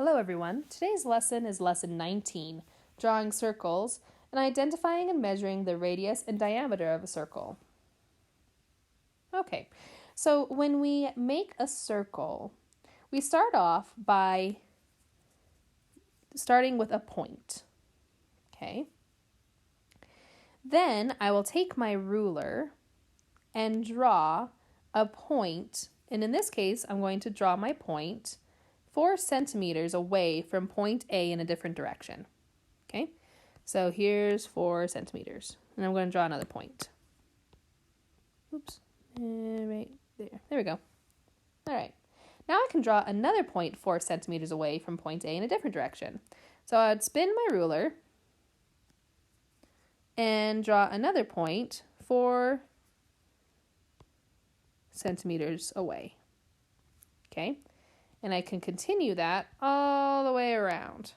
Hello everyone. Today's lesson is lesson 19, drawing circles and identifying and measuring the radius and diameter of a circle. Okay, so when we make a circle, we start off by starting with a point. Okay. Then I will take my ruler and draw a point, and in this case, I'm going to draw my point 4 centimeters away from point A in a different direction. Okay, so here's 4 centimeters, and I'm going to draw another point. Oops, right there. There we go. All right, now I can draw another point 4 centimeters away from point A in a different direction. So I'd spin my ruler and draw another point 4 centimeters away. Okay. And I can continue that all the way around.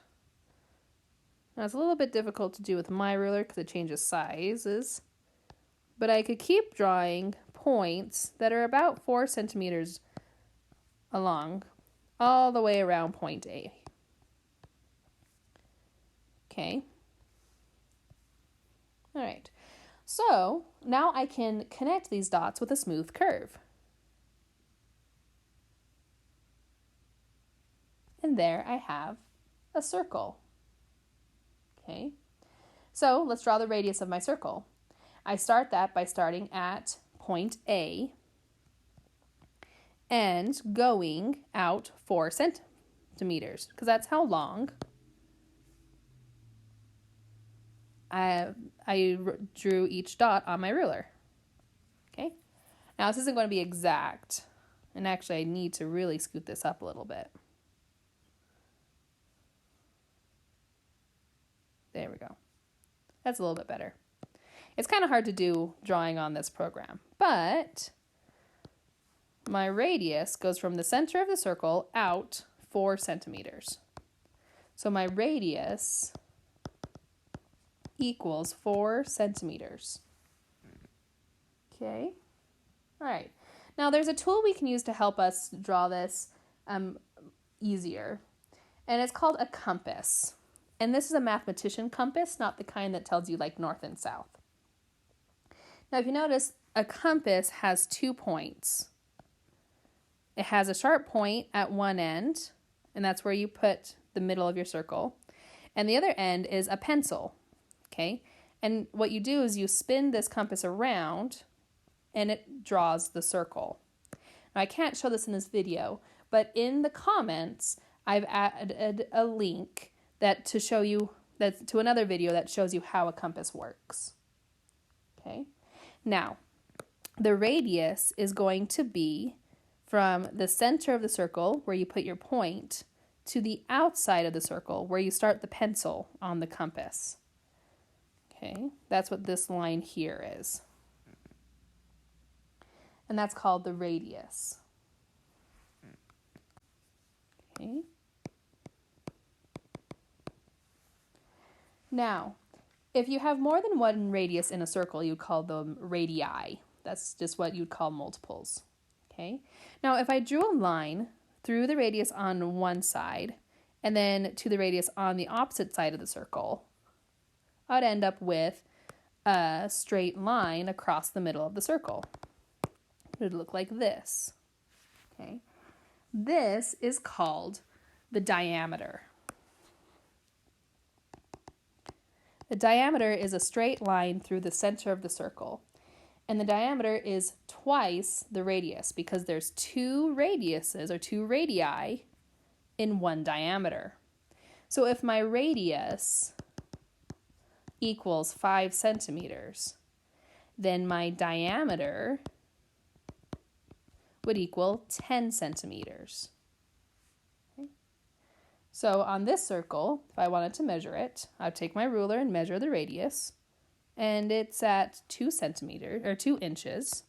Now, it's a little bit difficult to do with my ruler because it changes sizes. But I could keep drawing points that are about 4 centimeters along all the way around point A. Okay. All right. So now I can connect these dots with a smooth curve. And there I have a circle. Okay, so let's draw the radius of my circle. I start that by starting at point A and going out 4 centimeters, because that's how long I drew each dot on my ruler. Okay, now this isn't going to be exact, and actually I need to really scoot this up a little bit. There we go. That's a little bit better. It's kind of hard to do drawing on this program, but my radius goes from the center of the circle out 4 centimeters. So my radius equals 4 centimeters. Okay. All right. Now there's a tool we can use to help us draw this easier, and it's called a compass. And this is a mathematician compass, not the kind that tells you like north and south. Now, if you notice, a compass has 2 points. It has a sharp point at one end, and that's where you put the middle of your circle. And the other end is a pencil, okay? And what you do is you spin this compass around, and it draws the circle. Now, I can't show this in this video, but in the comments, I've added a link to show you to another video that shows you how a compass works. Okay. Now, the radius is going to be from the center of the circle where you put your point to the outside of the circle where you start the pencil on the compass. Okay. That's what this line here is. And that's called the radius. Okay. Now, if you have more than one radius in a circle, you call them radii. That's just what you'd call multiples. Okay. Now, if I drew a line through the radius on one side and then to the radius on the opposite side of the circle, I'd end up with a straight line across the middle of the circle. It would look like this. Okay. This is called the diameter. The diameter is a straight line through the center of the circle, and the diameter is twice the radius because there's 2 radiuses or 2 radii in one diameter. So if my radius equals 5 centimeters, then my diameter would equal 10 centimeters. So on this circle, if I wanted to measure it, I'd take my ruler and measure the radius, and it's at 2 centimeters or 2 inches.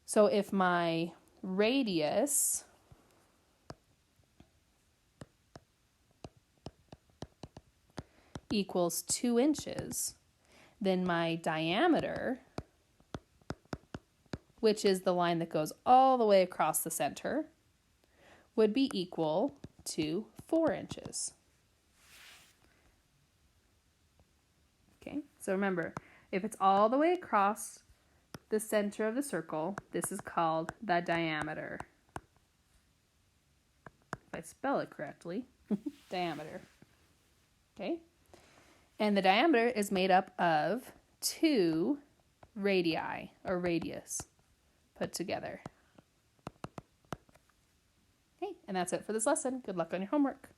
So if my radius equals 2 inches, then my diameter, which is the line that goes all the way across the center, would be equal to 4 inches. Okay, so remember, if it's all the way across the center of the circle, this is called the diameter. If I spell it correctly, diameter. Okay, and the diameter is made up of 2 radii, or radius, put together. Okay, and that's it for this lesson. Good luck on your homework.